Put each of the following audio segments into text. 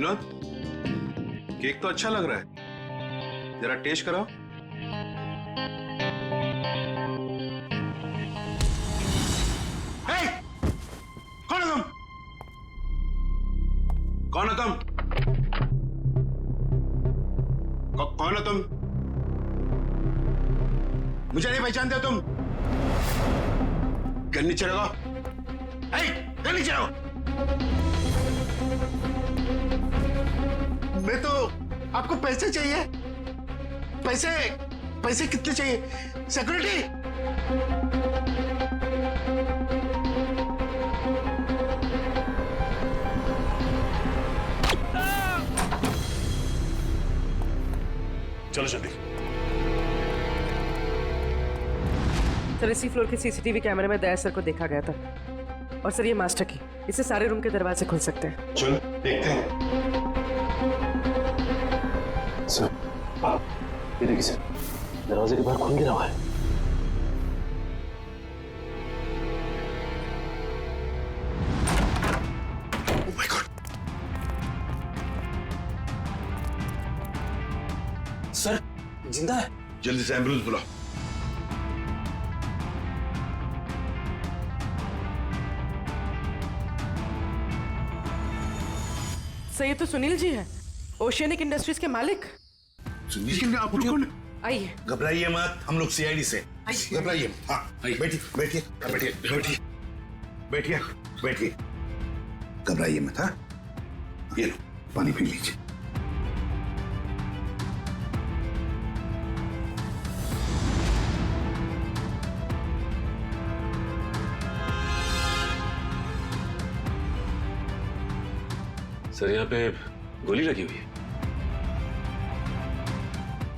Vinod, cake तो अच्छा लग रहा है, जरा टेस्ट कराओ। कौन है तुम? कौन है तुम? कौन है तुम? मुझे नहीं पहचानते तुम? घर नीचे रखो। घर नीचे रखो। मैं तो, आपको पैसे चाहिए? पैसे पैसे कितने चाहिए? सिक्योरिटी? चलो जल्दी। सर, इसी फ्लोर के सीसीटीवी कैमरे में दया सर को देखा गया था। और सर, ये मास्टर की, इससे सारे रूम के दरवाजे खुल सकते हैं। चल देखते हैं। सर, ये देखिए सर, दरवाजे के बाहर खून गिरा हुआ है। Oh my God! सर, जिंदा है। जल्दी से एम्बुलेंस बुलाओ। सर, ये तो सुनील जी है, ओशियनिक इंडस्ट्रीज के मालिक। सुनील, आप लोग कौन? आइए। घबराइए मत, हम लोग सीआईडी से। घबराइए। हाँ, बैठिए बैठिए बैठिए बैठिए बैठिए बैठिए। घबराइए मत। हाँ, ये लो पानी पी लीजिए। सर, यहाँ पे गोली लगी हुई है।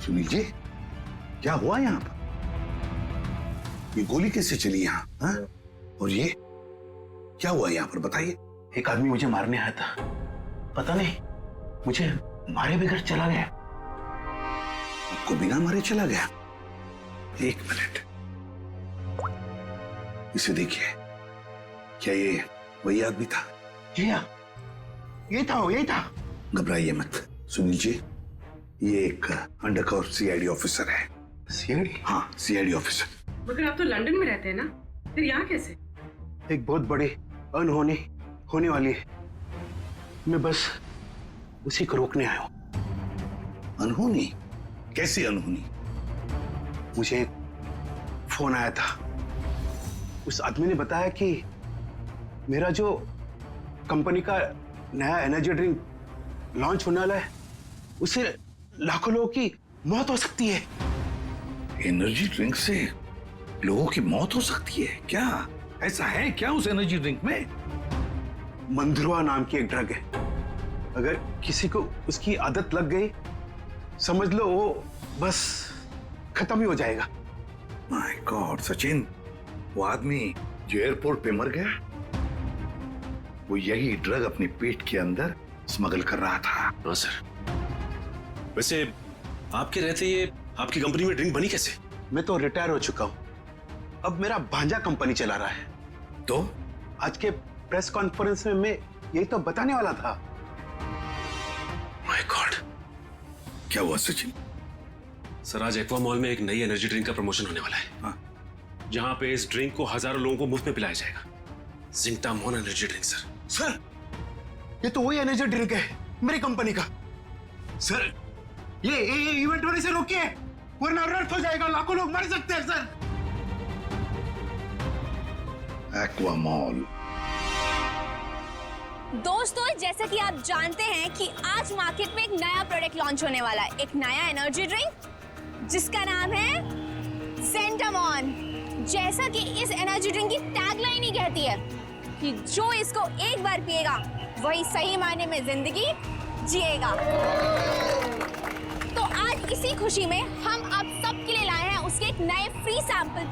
सुनील जी, क्या हुआ यहाँ पर? ये गोली कैसे चली यहाँ? हाँ? और ये क्या हुआ यहाँ पर, बताइए। एक आदमी मुझे मारने आया था, पता नहीं मुझे मारे बगैर चला गया। आपको बिना मारे चला गया? एक मिनट, इसे देखिए। क्या ये वही आदमी था? जी हाँ, यही था। घबराइए मत सुनील जी, ये एक अंडरकवर सीआईडी ऑफिसर है। सीआईडी? हाँ, सीआईडी ऑफिसर। मगर आप तो लंदन में रहते हैं ना, फिर यहाँ कैसे? एक बहुत बड़ी अनहोनी होने वाली है, मैं बस उसी को रोकने आया हूं। अनहोनी? कैसी अनहोनी? मुझे एक फोन आया था, उस आदमी ने बताया कि मेरा जो कंपनी का नया एनर्जी ड्रिंक लॉन्च होने वाला है, उससे लाखों लोगों की मौत हो सकती है। एनर्जी ड्रिंक से लोगों की मौत हो सकती है? क्या ऐसा है क्या उस एनर्जी ड्रिंक में? मंदरुआ नाम की एक ड्रग है, अगर किसी को उसकी आदत लग गई, समझ लो वो बस खत्म ही हो जाएगा। माय गॉड सचिन, वो आदमी जो एयरपोर्ट पे मर गया, वो यही ड्रग अपने पेट के अंदर स्मगल कर रहा था। हाँ सर। वैसे आपके रहते ये आपकी कंपनी में ड्रिंक बनी कैसे? मैं तो रिटायर हो चुका हूं, अब मेरा भांजा कंपनी चला रहा है। तो आज के प्रेस कॉन्फ्रेंस में मैं यही तो बताने वाला था। माय गॉड, क्या हुआ सचिन? सर, आज एक्वा मॉल में एक नई एनर्जी ड्रिंक का प्रमोशन होने वाला है। हाँ। जहां पे इस ड्रिंक को हजारों लोगों को मुफ्त में पिलाया जाएगा। जिंकटामोन एनर्जी ड्रिंक सर। सर, ये तो वही एनर्जी ड्रिंक है मेरी कंपनी का। सर, ये इवेंट होने से रोकिए, वरना अनर्थ हो जाएगा, लाखों लोग मर सकते हैं। Sir, aqua mall. दोस्तों, जैसा कि आप जानते हैं कि आज मार्केट में एक नया प्रोडक्ट लॉन्च होने वाला है, एक नया एनर्जी ड्रिंक जिसका नाम है ज़ेंटामॉन। जैसा कि इस एनर्जी ड्रिंक की टैगलाइन ही कहती है कि जो इसको एक बार पिएगा वही सही मायने में जिंदगी जिएगा। तो आज इसी खुशी में हम आप सबके लिए लाए हैं उसके एक नए फ्री सैंपल।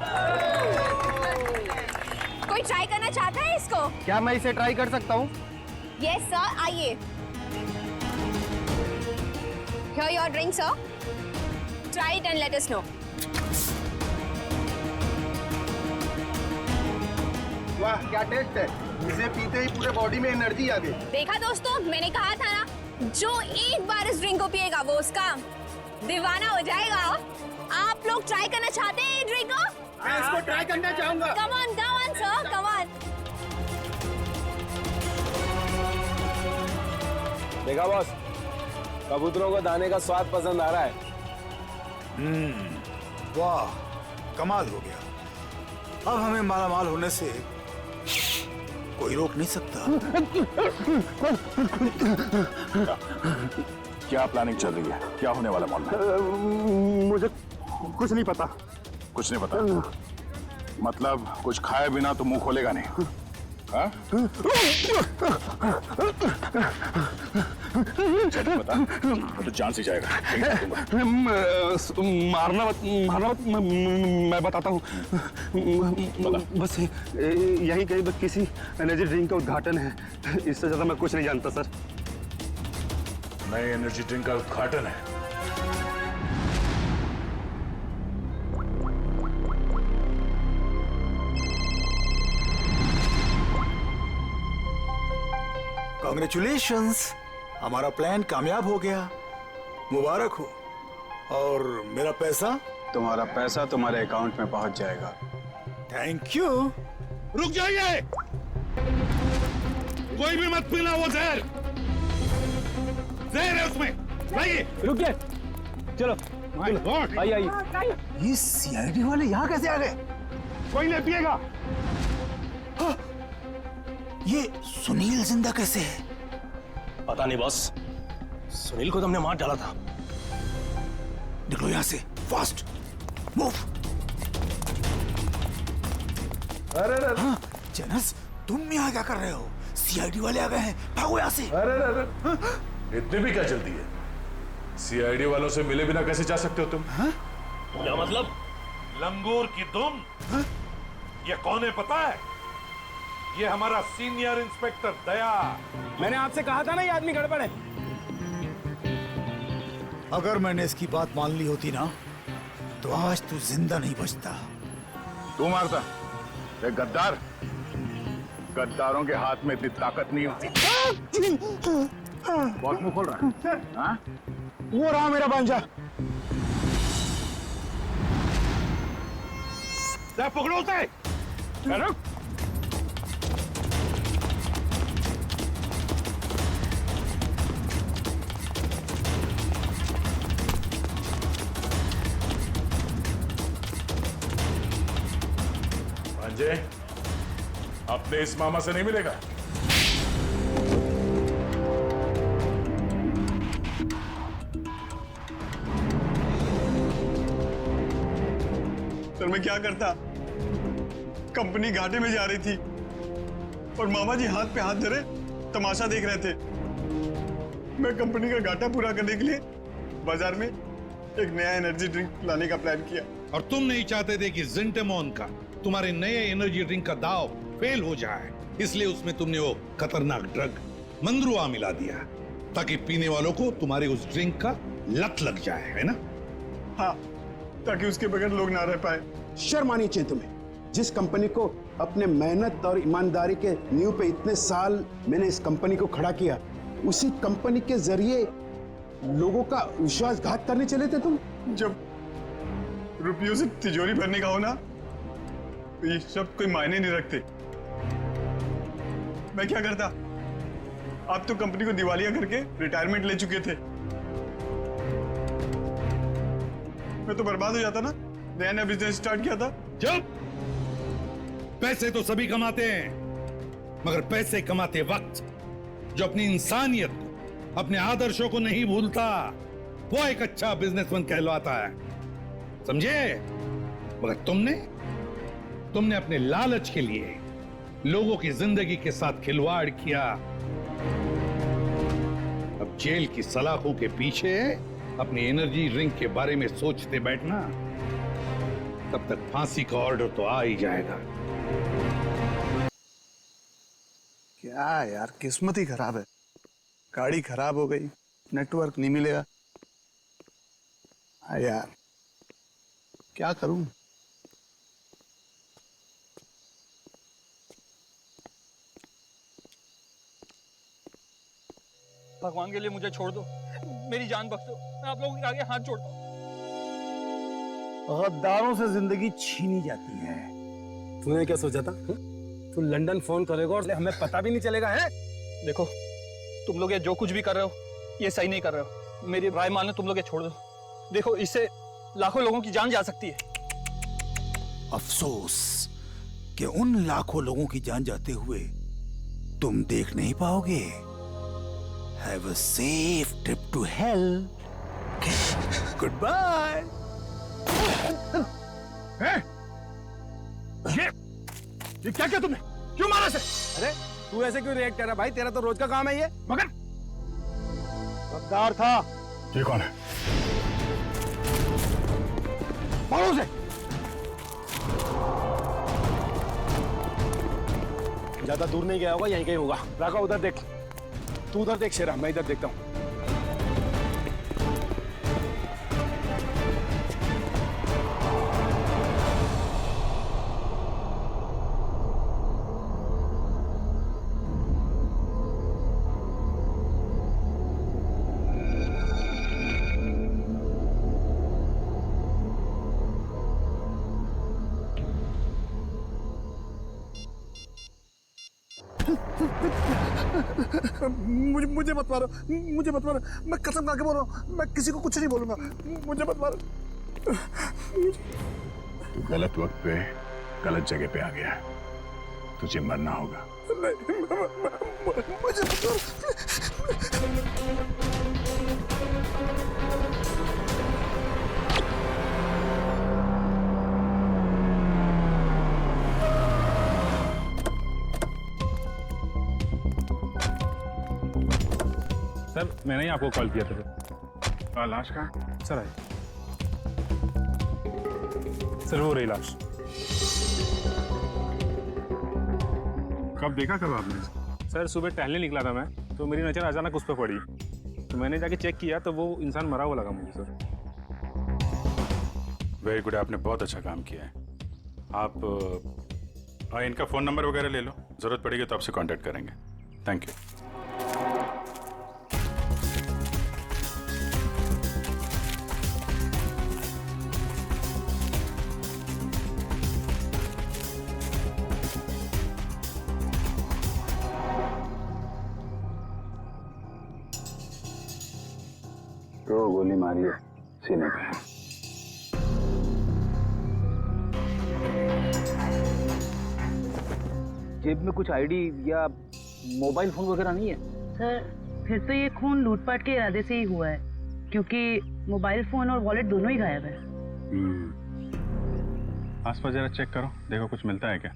कोई ट्राई करना चाहता है इसको? क्या मैं इसे ट्राई कर सकता हूँ? यस सर, आइए। Here your drink, sir. Try it and let us know. वाह, क्या टेस्ट है! इसे पीते ही पूरे बॉडी में एनर्जी आ गई। देखा दोस्तों, मैंने कहा था ना, जो एक बार इस ड्रिंक को पिएगा वो उसका दीवाना हो जाएगा। आप लोग ट्राई करना चाहते हैं ये ड्रिंक को? मैं इसको ट्राई करना चाहूंगा। Come on sir, come on. देखा बॉस, कबूतरों को दाने का स्वाद पसंद आ रहा है। वाह, कमाल हो गया। अब हमें मालामाल होने से कोई रोक नहीं सकता। क्या प्लानिंग चल रही है? क्या होने वाला मॉल में? मुझे कुछ नहीं पता। कुछ नहीं पता मतलब कुछ खाए बिना तो मुंह खोलेगा नहीं? हाँ? बता, तो जान से जाएगा। मारना मत, मैं बताता हूँ। बस यही कहीं बस किसी एनर्जी ड्रिंक का उद्घाटन है, इससे ज्यादा मैं कुछ नहीं जानता सर। नए एनर्जी ड्रिंक का उद्घाटन है? कांग्रेचुलेशंस, हमारा प्लान कामयाब हो गया। मुबारक हो। और मेरा पैसा? तुम्हारा पैसा तुम्हारे अकाउंट में पहुंच जाएगा। Thank you. रुक जाइए, कोई भी मत पीना वो जहर। जहर है उसमें। लाइए। रुक गए, चलो आइए। ये सीआईडी वाले यहाँ कैसे आ गए? कोई नहीं पिएगा। ये सुनील जिंदा कैसे है? पता नहीं बॉस, सुनील को तो हमने मार डाला था। निकलो यहाँ से, फास्ट मूव। अरे हाँ, जेनस, तुम यहाँ क्या कर रहे हो? सीआईडी वाले आ गए हैं, भागो यहाँ से। अरे इतनी भी क्या जल्दी है? सीआईडी वालों से मिले बिना कैसे जा सकते हो तुम? क्या मतलब? लंगूर की दुम? ये कौन है पता है? ये हमारा सीनियर इंस्पेक्टर दया। मैंने आपसे कहा था ना ये आदमी गड़बड़ है। अगर मैंने इसकी बात मान ली होती ना, तो आज तू जिंदा नहीं बचता। तू मारता? एक गद्दार, गद्दारों के हाथ में इतनी ताकत नहीं होती। बहुत मुंह खोल रहा है। हाँ? वो रहा मेरा भांजा। पकड़ो उसे। रुक। भांजे, अपने इस मामा से नहीं मिलेगा। सर मैं क्या करता? कंपनी घाटे में जा रही थी और मामा जी हाथ पे हाथ धरे तमाशा देख रहे थे। मैं कंपनी का घाटा पूरा करने के लिए बाजार में एक नया एनर्जी ड्रिंक लाने का प्लान किया। और तुम नहीं चाहते थे कि जिंटेमोन का, तुम्हारे नए एनर्जी ड्रिंक का दाव फेल हो जाए, इसलिए उसमें तुमने वो खतरनाक ड्रग मंद्रुआ मिला दिया ताकि पीने वालों को तुम्हारे उस ड्रिंक का लत लग जाए, है ना? हाँ, ताकि उसके बगैर लोग ना रह पाए। शर्म आनी चाहिए तुम्हें। जिस कंपनी को अपने मेहनत और ईमानदारी के नींव पे इतने साल मैंने इस कंपनी को खड़ा किया, उसी कंपनी के जरिए लोगों का विश्वासघात करने चले थे तुम। जब रुपयों से तिजोरी भरने का हो ना, तो ये सब कोई मायने नहीं रखते। मैं क्या करता? आप तो कंपनी को दिवालिया करके रिटायरमेंट ले चुके थे। मैं तो बर्बाद हो जाता ना, नया नया बिजनेस स्टार्ट किया था। जब पैसे तो सभी कमाते हैं, मगर पैसे कमाते वक्त जो अपनी इंसानियत को, अपने आदर्शों को नहीं भूलता, वो एक अच्छा बिजनेसमैन कहलाता है, समझे? मगर तुमने अपने लालच के लिए लोगों की जिंदगी के साथ खिलवाड़ किया। अब जेल की सलाखों के पीछे अपनी एनर्जी ड्रिंक के बारे में सोचते बैठना, तब तक फांसी का ऑर्डर तो आ ही जाएगा। क्या यार, किस्मत ही खराब है। गाड़ी खराब हो गई, नेटवर्क नहीं मिलेगा। हाँ यार, क्या करूं? भगवान के लिए मुझे छोड़ दो, मेरी जान बख्श दो, मैं आप लोगों के आगे हाथ जोड़ता हूँ। गद्दारों से जिंदगी छीनी जाती है। तूने क्या सोचा था? तू लंदन फोन करेगा और हमें पता भी नहीं चलेगा है? देखो तुम लोग ये जो कुछ भी कर रहे हो ये सही नहीं कर रहे हो, मेरी राय मानो, तुम लोग ये छोड़ दो। देखो इससे लाखों लोगों की जान जा सकती है। अफसोस कि उन लाखों लोगों की जान जाते हुए तुम देख नहीं पाओगे। Have a safe trip to hell. Goodbye. ये क्या किया तुमने? क्यों मारा से? अरे तू ऐसे क्यों रिएक्ट कर रहा भाई? तेरा तो रोज का काम है ये। मगर गद्दार था। ये कौन है? मारो उसे। ज्यादा दूर नहीं गया होगा, यहीं कहीं होगा। राघव उधर देख, तू उधर देख शेरा, मैं इधर देखता हूँ। मुझे मत मारो, मुझे मत मारो। मैं कसम खा के बोल रहा हूँ, मैं किसी को कुछ नहीं बोलूंगा। मुझे मत मारो। तू गलत वक्त पे गलत जगह पे आ गया है, तुझे मरना होगा। मुझे मत मारो। सर मैंने ही आपको कॉल किया था। लाश कहाँ? Sir I. सर वो रही लाश। कब देखा कब आपने? सर सुबह टहलने निकला था मैं, तो मेरी नज़र अचानक उस पर पड़ी, तो मैंने जाके चेक किया तो वो इंसान मरा हुआ लगा मुझे। सर वेरी गुड, आपने बहुत अच्छा काम किया है। आप इनका फ़ोन नंबर वगैरह ले लो, ज़रूरत पड़ेगी तो आपसे कांटेक्ट करेंगे। Thank you. तो गोली मारी है सीने पे। जेब में कुछ आईडी या मोबाइल फोन वगैरह नहीं है? सर फिर तो ये खून लूटपाट के इरादे से ही हुआ है, क्योंकि मोबाइल फोन और वॉलेट दोनों ही गायब है। आसपास जरा चेक करो, देखो कुछ मिलता है क्या।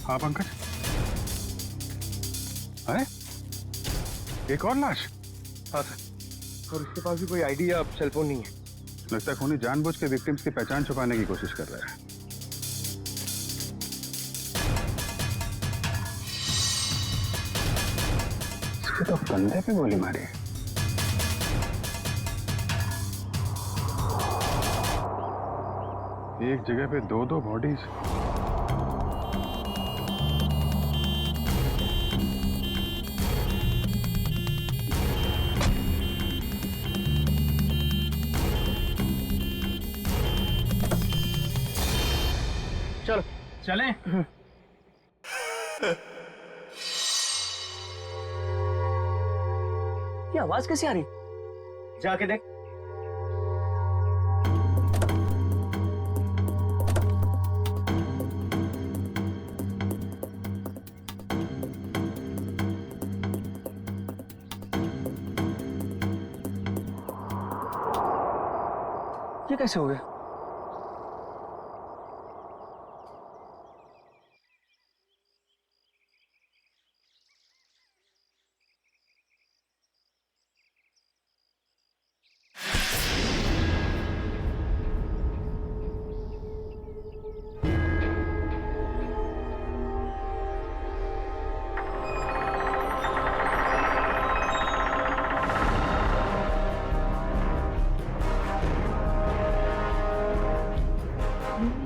हाँ पंकज, अरे एक और लाश? हाँ सर, और इसके पास भी कोई आईडी या सेलफोन नहीं है। लगता है खूनी जानबूझ के विक्टिम्स की पहचान छुपाने की कोशिश कर रहा है। इसके तो कंधे पे गोली मारी है। एक जगह पे दो बॉडीज। चलो चलें। ये आवाज कैसे आ रही? जाके देख। ये कैसे हो गया?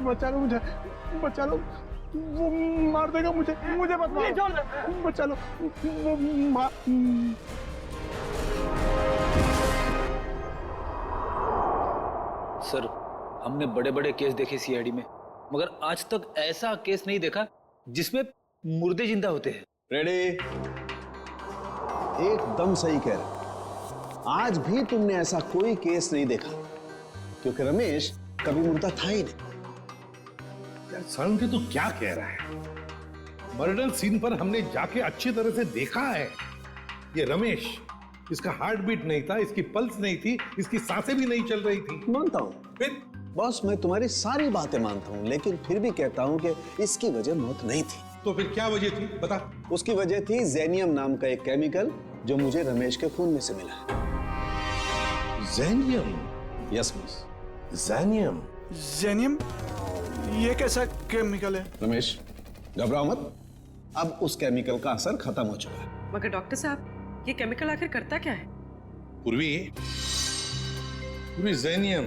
बचा लो मुझे, बचा लो, वो मार देगा मुझे, मुझे मत मारो, बचा लो, वो सर, हमने बड़े बड़े केस देखे सीआईडी में, मगर आज तक ऐसा केस नहीं देखा जिसमें मुर्दे जिंदा होते हैं। रेडी? एकदम सही कह रहे। आज भी तुमने ऐसा कोई केस नहीं देखा, क्योंकि रमेश कभी मुर्दा था ही नहीं। सड़न के तू क्या कह रहा है? मर्डर सीन पर हमने जाके अच्छी तरह से देखा है। ये रमेश, इसका हार्ट बीट नहीं था, इसकी पल्स नहीं थी, इसकी सांसें भी नहीं चल रही थी। मानता हूं फिर बॉस, मैं तुम्हारी सारी बातें मानता हूं, लेकिन फिर भी कहता हूं कि इसकी वजह मौत नहीं थी। तो फिर क्या वजह थी, बता। उसकी वजह थी जेनियम नाम का एक केमिकल जो मुझे रमेश के खून में से मिला है। जेनियम? Yes boss. जेनियम? जेनियम? ये कैसा केमिकल है? रमेश, घबराओ मत, अब उस केमिकल का असर खत्म हो चुका है। मगर डॉक्टर साहब, ये केमिकल आखिर करता क्या है? पूर्वी, जेनियम,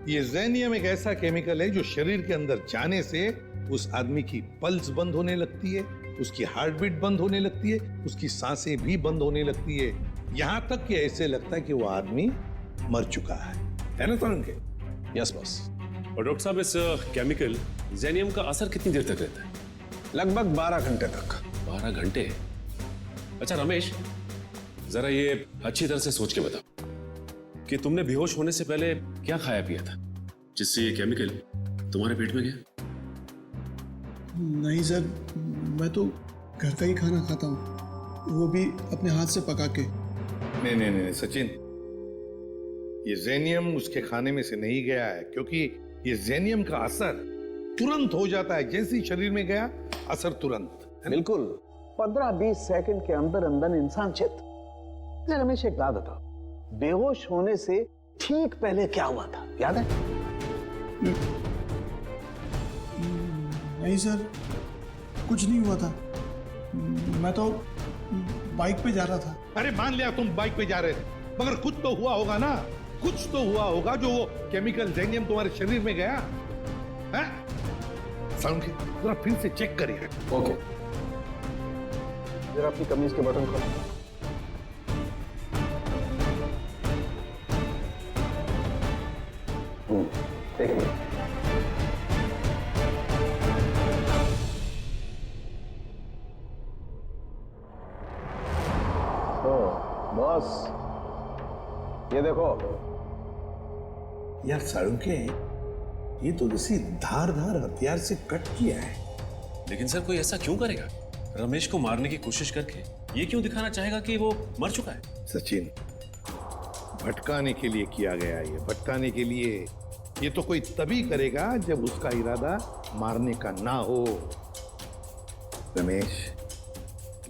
ये जेनियम एक ऐसा केमिकल है जो शरीर के अंदर जाने से उस आदमी की पल्स बंद होने लगती है, उसकी हार्ट बीट बंद होने लगती है, उसकी सांसें भी बंद होने लगती है, यहां तक कि ऐसे लगता है कि वो आदमी मर चुका है ना तरुण के? Yes boss. और डॉक्टर साहब, इस केमिकल जेनियम का असर कितनी देर तक रहता है? लगभग 12 घंटे तक। 12 घंटे? अच्छा रमेश, जरा ये अच्छी तरह से सोच के बताओ कि तुमने बेहोश होने से पहले क्या खाया पिया था जिससे ये केमिकल तुम्हारे पेट में गया? नहीं सर, मैं तो घर का ही खाना खाता हूँ, वो भी अपने हाथ से पका के। नहीं सचिन, ये जेनियम उसके खाने में से नहीं गया है, क्योंकि ये जेनियम का असर तुरंत हो जाता है। जैसे ही शरीर में गया, असर तुरंत। बिल्कुल, 15-20 सेकंड के अंदर अंदर इंसान चित। रमेश, एक बात बताओ, बेहोश होने से ठीक पहले क्या हुआ था, याद है? नहीं सर, कुछ नहीं हुआ था, मैं तो बाइक पे जा रहा था। अरे मान लिया तुम बाइक पे जा रहे थे, मगर कुछ तो हुआ होगा ना, कुछ तो हुआ होगा जो वो केमिकल जेनियम तुम्हारे शरीर में गया है? साउंड के जरा फिर से चेक करिए। ओके, जरा अपनी कमीज के बटन खोलो। एक मिनट। बॉस, ये देखो। यार साळुंके, ये तो किसी धारदार हथियार से कट किया है। लेकिन सर, कोई ऐसा क्यों करेगा? रमेश को मारने की कोशिश करके ये क्यों दिखाना चाहेगा कि वो मर चुका है? सचिन, भटकाने के लिए किया गया, ये भटकाने के लिए। ये तो कोई तभी करेगा जब उसका इरादा मारने का ना हो। रमेश,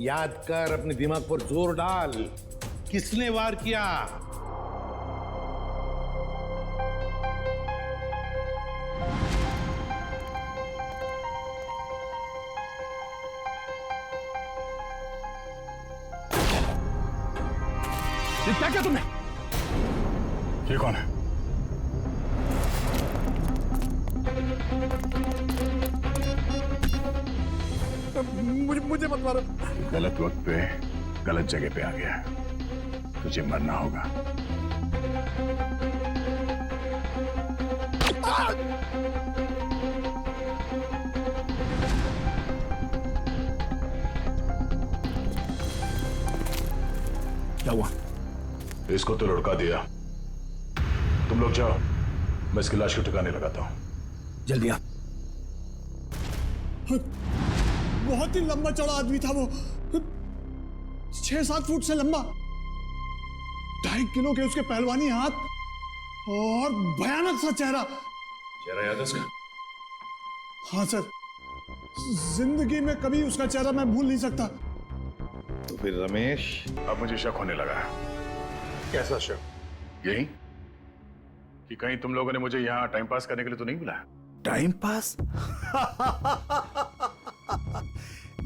याद कर, अपने दिमाग पर जोर डाल, किसने वार किया? ये क्या किया तुमने? ये कौन है? मुझे मत मारो। गलत वक्त पे गलत जगह पे आ गया है, तुझे मरना होगा। क्या हुआ? इसको तो लुढ़का दिया। तुम लोग जाओ, मैं इसकी लाश को ठिकाने लगाता हूं। जल्दी आ। बहुत ही लंबा चौड़ा आदमी था वो, 6-7 फुट से लंबा, 2.5 किलो के उसके पहलवानी हाथ, और भयानक सा चेहरा। चेहरा याद है उसका? हाँ सर, जिंदगी में कभी उसका चेहरा मैं भूल नहीं सकता। तो फिर रमेश, अब मुझे शक होने लगा है। कैसा शक? यही कि कहीं तुम लोगों ने मुझे यहाँ टाइम पास करने के लिए तो नहीं बुलाया? Time pass?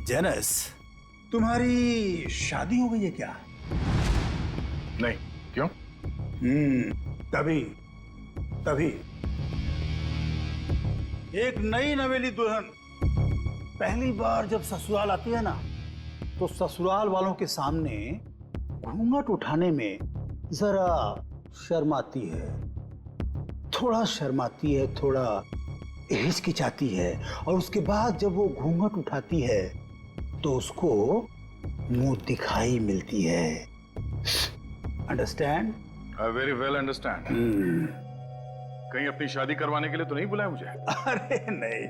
जेनस, तुम्हारी शादी हो गई है क्या? नहीं, क्यों? तभी एक नई नवेली दुल्हन पहली बार जब ससुराल आती है ना, तो ससुराल वालों के सामने घूंघट उठाने में जरा शर्माती है, थोड़ा हिचकिचाती है, और उसके बाद जब वो घूंघट उठाती है तो उसको मुंह दिखाई मिलती है। Understand? I very well understand. कहीं अपनी शादी करवाने के लिए तो नहीं बुलाया मुझे? अरे नहीं,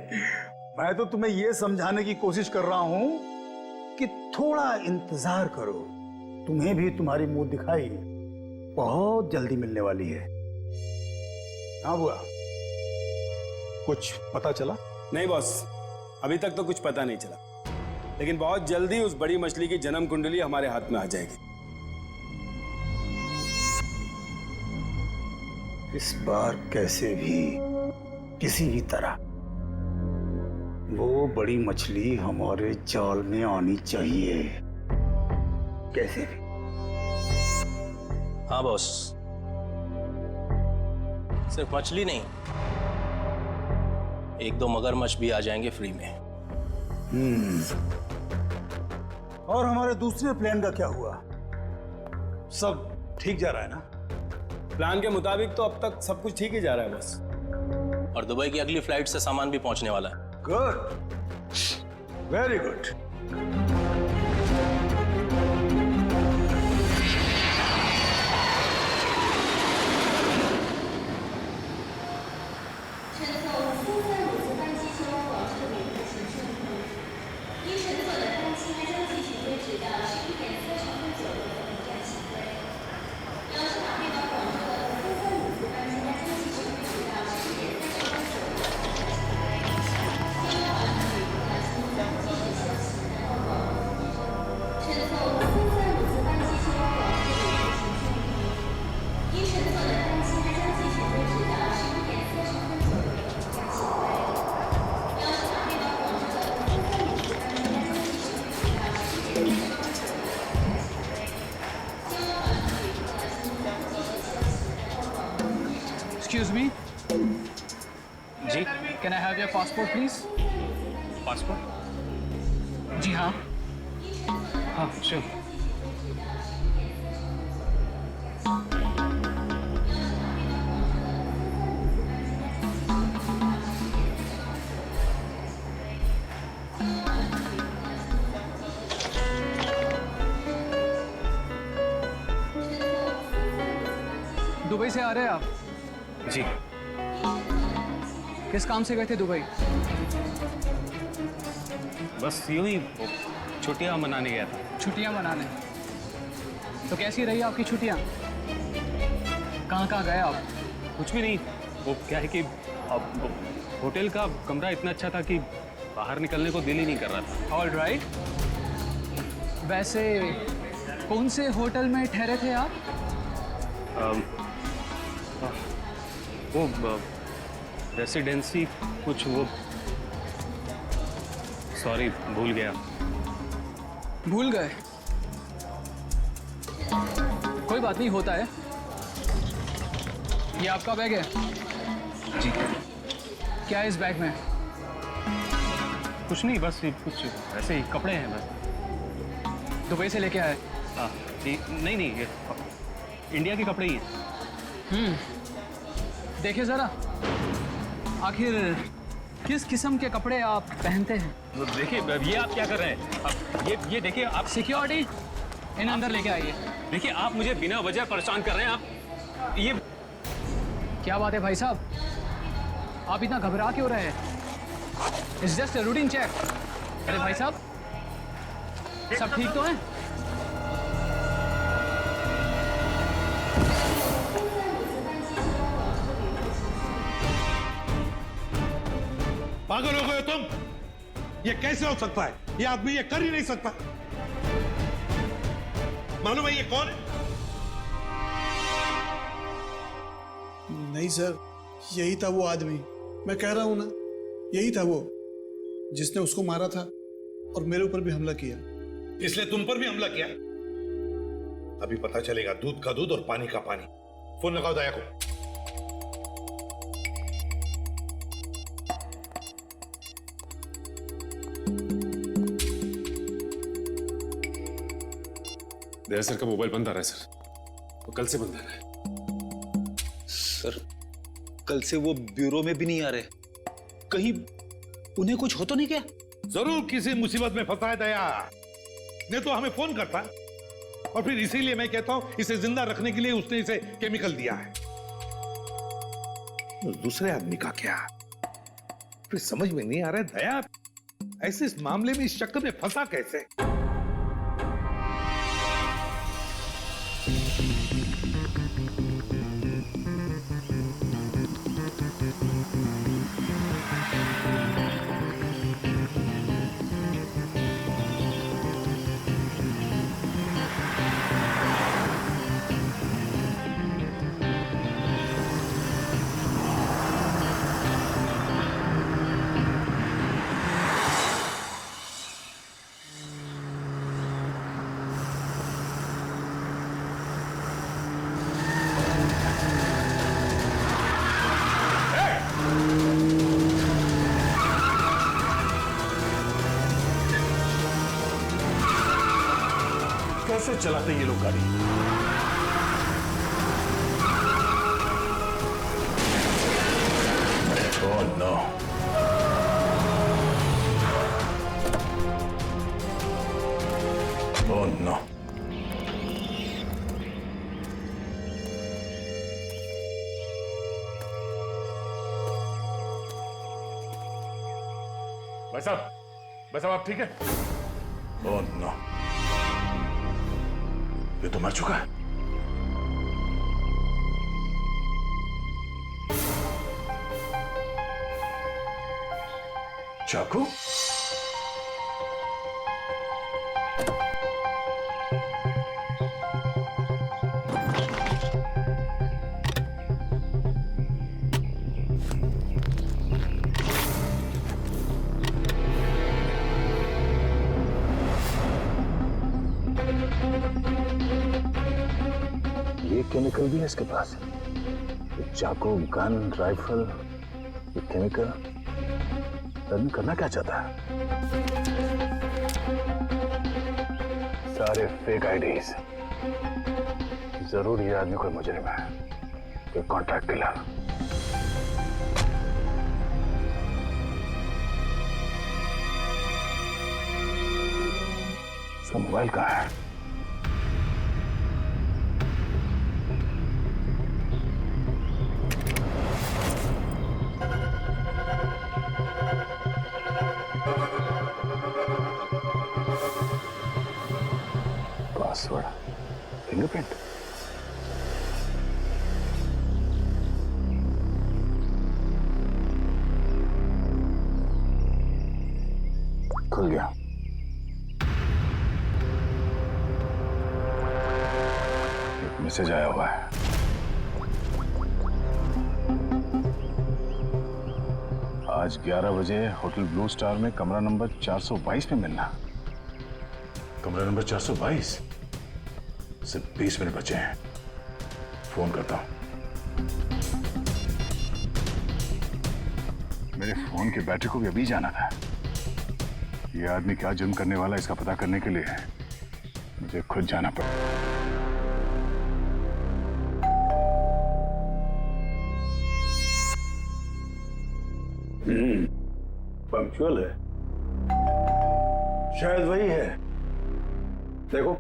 मैं तो तुम्हें यह समझाने की कोशिश कर रहा हूं कि थोड़ा इंतजार करो, तुम्हें भी तुम्हारी मुंह दिखाई बहुत जल्दी मिलने वाली है। हाँ बुआ, कुछ पता चला? नहीं बॉस, अभी तक तो कुछ पता नहीं चला, लेकिन बहुत जल्दी उस बड़ी मछली की जन्म कुंडली हमारे हाथ में आ जाएगी। इस बार कैसे भी, किसी भी तरह वो बड़ी मछली हमारे जाल में आनी चाहिए, कैसे भी। हाँ बॉस, सिर्फ मछली नहीं, एक दो मगरमच्छ भी आ जाएंगे फ्री में। और हमारे दूसरे प्लान का क्या हुआ? सब ठीक जा रहा है ना? प्लान के मुताबिक तो अब तक सब कुछ ठीक ही जा रहा है बस। और दुबई की अगली फ्लाइट से सामान भी पहुंचने वाला है। Good, very good. Excuse me. जी, Can I have your passport, please? Passport? जी हाँ। हाँ, श्योर। दुबई से आ रहे हैं आप? जी। किस काम से गए थे दुबई? बस यूं ही छुट्टियां मनाने गया था। छुट्टियां मनाने? तो कैसी रही आपकी छुट्टियां? कहाँ गए आप? कुछ भी नहीं, वो क्या है कि अब होटल का कमरा इतना अच्छा था कि बाहर निकलने को दिल ही नहीं कर रहा था। All right. वैसे कौन से होटल में ठहरे थे आप? वो रेसिडेंसी कुछ, वो सॉरी भूल गया। भूल गए? कोई बात नहीं, होता है। ये आपका बैग है? जी। क्या है इस बैग में? कुछ नहीं, बस ये कुछ ऐसे ही कपड़े हैं बस। दुबई से लेके आए? हाँ नहीं, ये इंडिया के कपड़े ही हैं। देखिए जरा, आखिर किस किस्म के कपड़े आप पहनते हैं? देखिए, ये आप क्या कर रहे हैं? अब ये देखिए, आप सिक्योरिटी इन अंदर लेके आइए। देखिए, आप मुझे बिना वजह परेशान कर रहे हैं। आप ये क्या बात है भाई साहब, आप इतना घबरा क्यों रहे हैं? It's just a routine check. अरे भाई साहब, सब ठीक तो है? पागल हो गए तुम? ये कैसे हो सकता है? ये आदमी ये कर ही नहीं सकता। मालूम है ये कौन है? नहीं सर, यही था वो आदमी। मैं कह रहा हूं ना, यही था वो जिसने उसको मारा था और मेरे ऊपर भी हमला किया। इसलिए तुम पर भी हमला किया? अभी पता चलेगा दूध का दूध और पानी का पानी। फोन लगाओ दया को। दया सर का मोबाइल बंद आ रहा है सर, वो कल से बंद आ रहा है। सर कल से वो ब्यूरो में भी नहीं आ रहे, कहीं उन्हें कुछ हो तो नहीं क्या? जरूर किसी मुसीबत में फंसा है दया, नहीं तो हमें फोन करता। और फिर इसीलिए मैं कहता हूं इसे जिंदा रखने के लिए उसने इसे केमिकल दिया है। दूसरे आदमी का क्या? फिर समझ में नहीं आ रहा है दया ऐसे इस मामले में इस चक्कर में फंसा कैसे? कैसे चलाते ये लोग गाड़ी? Oh no. Oh no. भाई साहब आप ठीक है? Oh no. ये तो मर चुका है। चाकू? ये केमिकल भी है इसके पास। ये चाकू, गन, राइफल, ये केमिकल आदमी करना क्या चाहता है? सारे फेक आईडीज। जरूर ये आदमी कोई मुजरिम है, कोई कॉन्ट्रैक्ट डीलर। इसका मोबाइल कहाँ है? Password, fingerprint. खुल गया। एक मैसेज आया हुआ है। आज 11 बजे होटल ब्लू स्टार में कमरा नंबर 422 में मिलना। कमरा नंबर 422? सिर्फ 20 मिनट बचे हैं, फोन करता हूं। मेरे फोन की बैटरी को भी अभी जाना था। ये आदमी क्या जुर्म करने वाला है इसका पता करने के लिए मुझे खुद जाना पड़ा। पंक्चुअल है, शायद वही है। देखो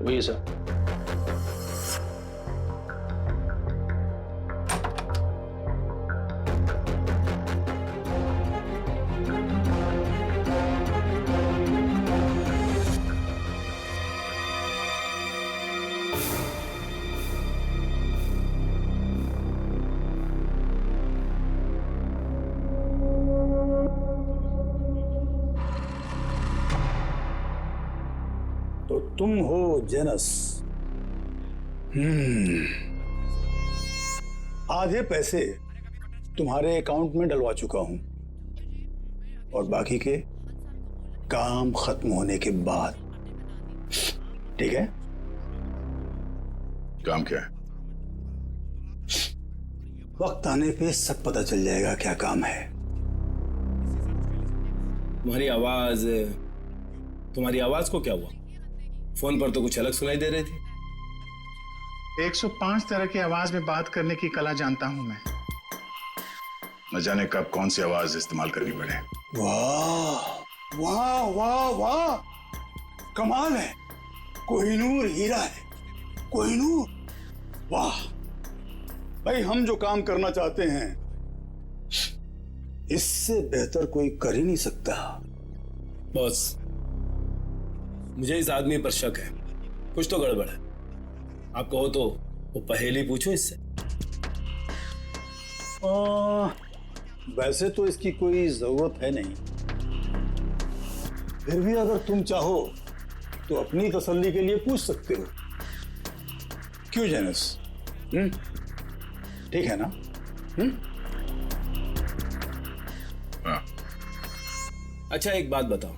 हुई है सर। तो तुम हो जेनस। आधे पैसे तुम्हारे अकाउंट में डलवा चुका हूं और बाकी के काम खत्म होने के बाद। ठीक है? काम क्या है? वक्त आने पे सब पता चल जाएगा क्या काम है। तुम्हारी आवाज को क्या हुआ? फोन पर तो कुछ अलग सुनाई दे रही थी। 105 तरह की आवाज में बात करने की कला जानता हूं मैं। न जाने कब कौन सी आवाज इस्तेमाल करनी पड़े। वाह वाह वाह वाह, कमाल है। कोहिनूर हीरा है, कोहिनूर। वाह भाई, हम जो काम करना चाहते हैं इससे बेहतर कोई कर ही नहीं सकता। बॉस, मुझे इस आदमी पर शक है, कुछ तो गड़बड़ है। आप कहो तो वो पहेली पूछो इससे। वैसे तो इसकी कोई जरूरत है नहीं, फिर भी अगर तुम चाहो तो अपनी तसल्ली के लिए पूछ सकते हो। क्यों जेनस? ठीक है ना? हाँ। अच्छा एक बात बताओ,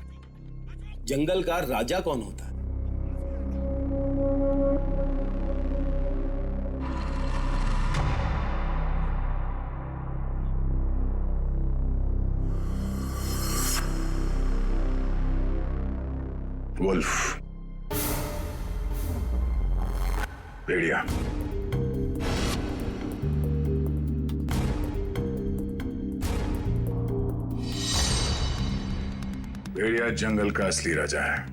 जंगल का राजा कौन होता है? वुल्फ, भेड़िया। भेड़िया जंगल का असली राजा है,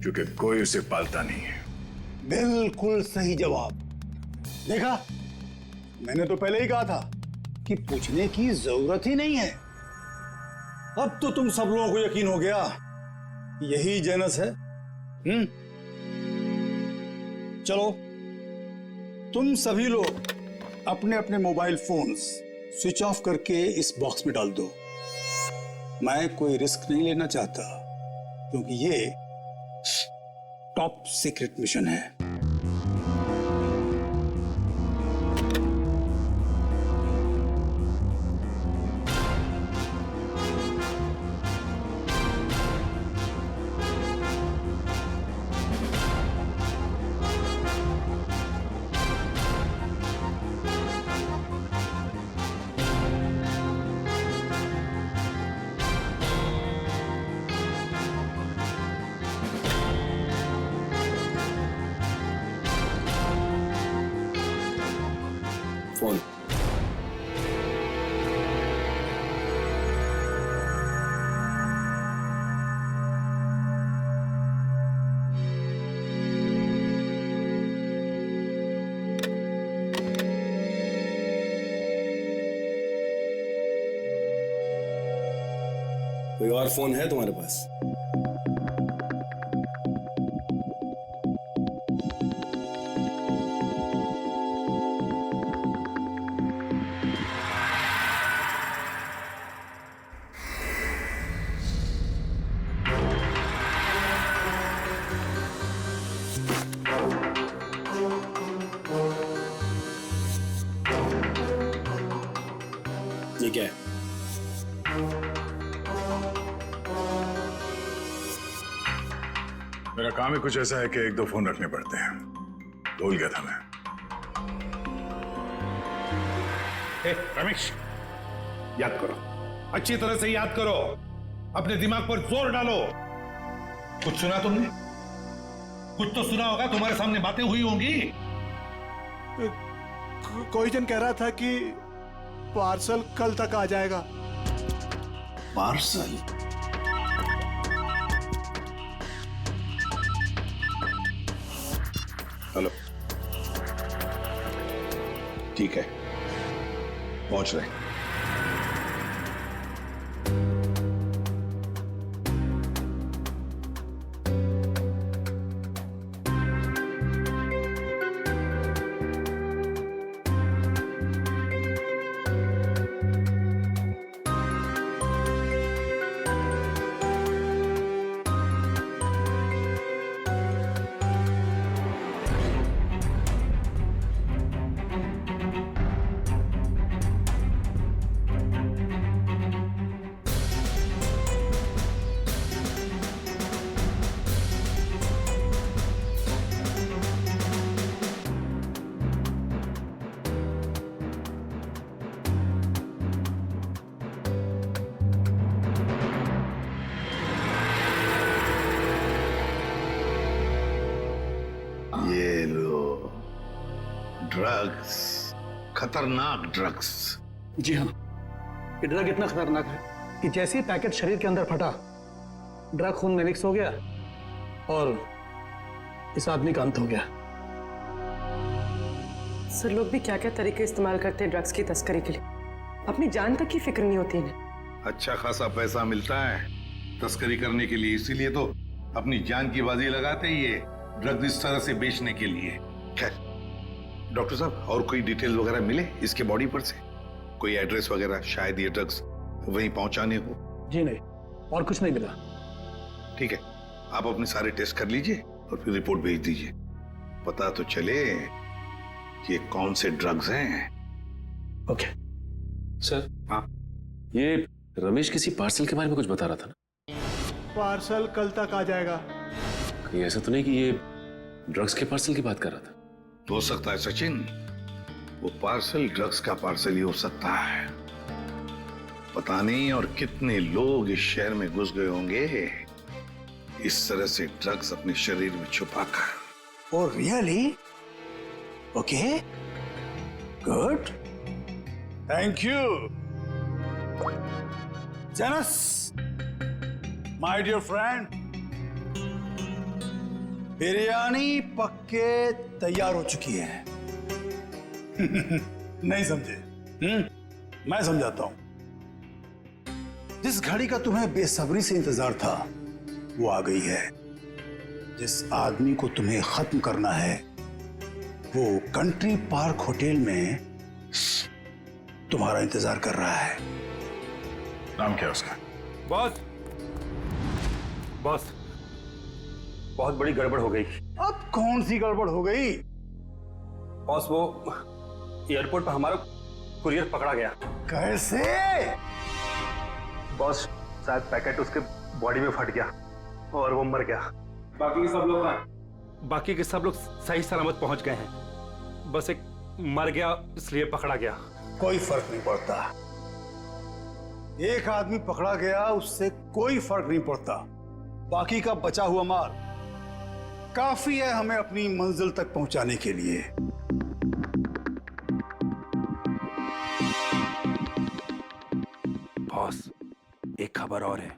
क्योंकि कोई उसे पालता नहीं है। बिल्कुल सही जवाब। देखा, मैंने तो पहले ही कहा था कि पूछने की जरूरत ही नहीं है। अब तो तुम सब लोगों को यकीन हो गया, यही जेनस है। चलो, तुम सभी लोग अपने अपने मोबाइल फोन्स स्विच ऑफ करके इस बॉक्स में डाल दो। मैं कोई रिस्क नहीं लेना चाहता, क्योंकि ये टॉप सीक्रेट मिशन है। फोन। कोई और फोन है तुम्हारे पास? ये क्या है? मेरा काम ही कुछ ऐसा है कि एक दो फोन रखने पड़ते हैं। भूल गया था मैं। रमेश, याद करो, अच्छी तरह से याद करो, अपने दिमाग पर जोर डालो। कुछ सुना तुमने? कुछ तो सुना होगा, तुम्हारे सामने बातें हुई होंगी। कोई जन कह रहा था कि पार्सल कल तक आ जाएगा। पार्सल? हेलो, ठीक है, पहुंच रहे हैं। ये लो ड्रग्स, खतरनाक ड्रग्स। जी हाँ, ये ड्रग इतना खतरनाक है कि जैसे ही पैकेट शरीर के अंदर फटा, ड्रग खून में मिक्स हो गया और इस आदमी का अंत हो गया। सर, लोग भी क्या क्या तरीके इस्तेमाल करते हैं ड्रग्स की तस्करी के लिए, अपनी जान तक की फिक्र नहीं होती इन्हें। अच्छा खासा पैसा मिलता है तस्करी करने के लिए, इसीलिए तो अपनी जान की बाजी लगाते ही ये ड्रग्स इस तरह से बेचने के लिए। खैर डॉक्टर साहब, और कोई डिटेल वगैरह मिले इसके बॉडी पर से? कोई एड्रेस वगैरह, शायद ये ड्रग्स वहीं पहुंचाने हो? जी नहीं, और कुछ नहीं मिला। ठीक है, आप अपने सारे टेस्ट कर लीजिए और फिर रिपोर्ट भेज दीजिए, पता तो चले कि ये कौन से ड्रग्स हैं। Okay sir. हाँ, ये रमेश किसी पार्सल के बारे में कुछ बता रहा था ना? पार्सल कल तक आ जाएगा। कहीं ऐसा तो नहीं कि ये ड्रग्स के पार्सल की बात कर रहा था? हो सकता है सचिन, वो पार्सल ड्रग्स का पार्सल ही हो सकता है। पता नहीं और कितने लोग इस शहर में घुस गए होंगे इस तरह से ड्रग्स अपने शरीर में छुपाकर। Oh really? Okay, good, thank you Janus, my dear friend. Biryani पक्के तैयार हो चुकी है। नहीं समझे? मैं समझाता हूं। जिस घड़ी का तुम्हें बेसब्री से इंतजार था वो आ गई है। जिस आदमी को तुम्हें खत्म करना है वो कंट्री पार्क होटल में तुम्हारा इंतजार कर रहा है। नाम क्या है उसका? बॉस, बॉस, बहुत बड़ी गड़बड़ हो गई। अब कौन सी गड़बड़ हो गई? बॉस, वो एयरपोर्ट पर हमारा कुरियर पकड़ा गया। कैसे? बॉस, शायद पैकेट उसके बॉडी में फट गया और वो मर गया। बाकी के सब लोग सही सलामत पहुंच गए हैं। बस एक मर गया इसलिए पकड़ा गया। कोई फर्क नहीं पड़ता। एक आदमी पकड़ा गया उससे कोई फर्क नहीं पड़ता। बाकी का बचा हुआ माल काफी है हमें अपनी मंजिल तक पहुंचाने के लिए। बॉस, एक खबर और है।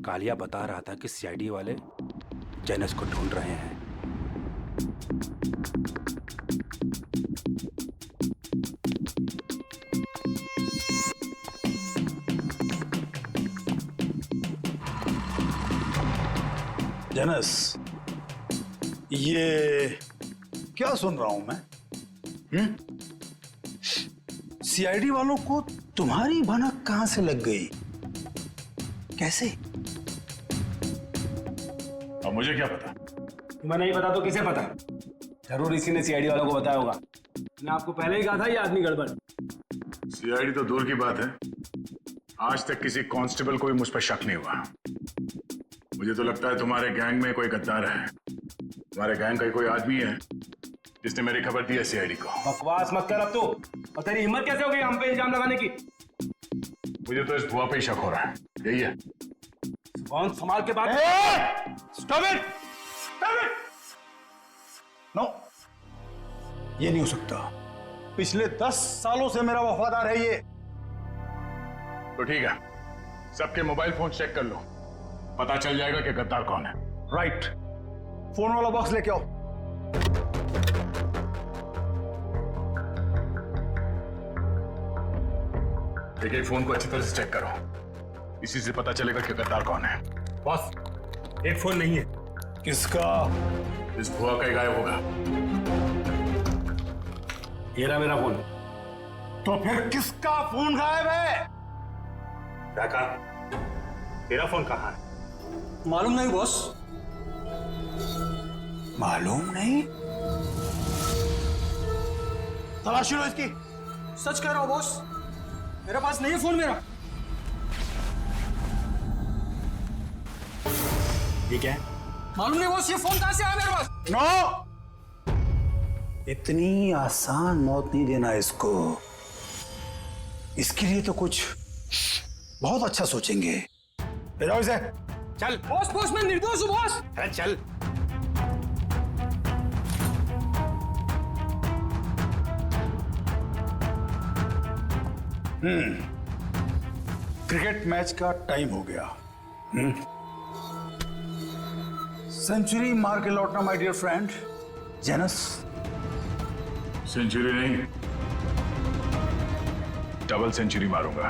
कालिया बता रहा था कि सीआईडी वाले जेनस को ढूंढ रहे हैं। जेनस, ये क्या सुन रहा हूं मैं? सीआईडी वालों को तुम्हारी भनक कहां से लग गई? कैसे? अब मुझे क्या पता? तुम्हें नहीं पता तो किसे पता? जरूर इसी ने सीआईडी वालों को बताया होगा। मैंने आपको पहले ही कहा था ये आदमी गड़बड़। सीआईडी तो दूर की बात है, आज तक किसी कांस्टेबल को भी मुझ पर शक नहीं हुआ। मुझे तो लगता है तुम्हारे गैंग में कोई गद्दार है। तुम्हारे गैंग का कोई आदमी है जिसने मेरी खबर दी है सीआईडी को। बकवास मत कर अब तो। और तेरी हिम्मत कैसे हो गई हम पे इल्जाम लगाने की? मुझे तो इस बुआ पे ही शक हो रहा है। यही है। कौन संभाल के बात? Stop it! नो, ये नहीं हो सकता। पिछले 10 सालों से मेरा वफादार है ये। तो ठीक है, सबके मोबाइल फोन चेक कर लो, पता चल जाएगा कि गद्दार कौन है। राइट, फोन वाला बॉक्स लेके आओ। एक फोन को अच्छी तरह से चेक करो, इसी से पता चलेगा कि गद्दार कौन है। बॉस, एक फोन नहीं है। किसका? इस भुआ का ही गायब होगा। ये रहा मेरा फोन। तो फिर किसका फोन गायब है? काका, तेरा फोन कहाँ है? मालूम नहीं बॉस। मालूम नहीं? तलाशी लो इसकी। सच कह रहा हूँ बॉस, मेरे पास नहीं है फोन मेरा। ये क्या है? मालूम नहीं बॉस, ये फोन कहाँ से आया मेरे पास? नो! इतनी आसान मौत नहीं देना इसको। इसके लिए तो कुछ बहुत अच्छा सोचेंगे। ले जाओ इसे। चल। बॉस बॉस, मैं निर्दोष हूँ बॉस। अरे चल। क्रिकेट मैच का टाइम हो गया। सेंचुरी मार के लौटना my dear friend Janus. Century नहीं, डबल सेंचुरी मारूंगा।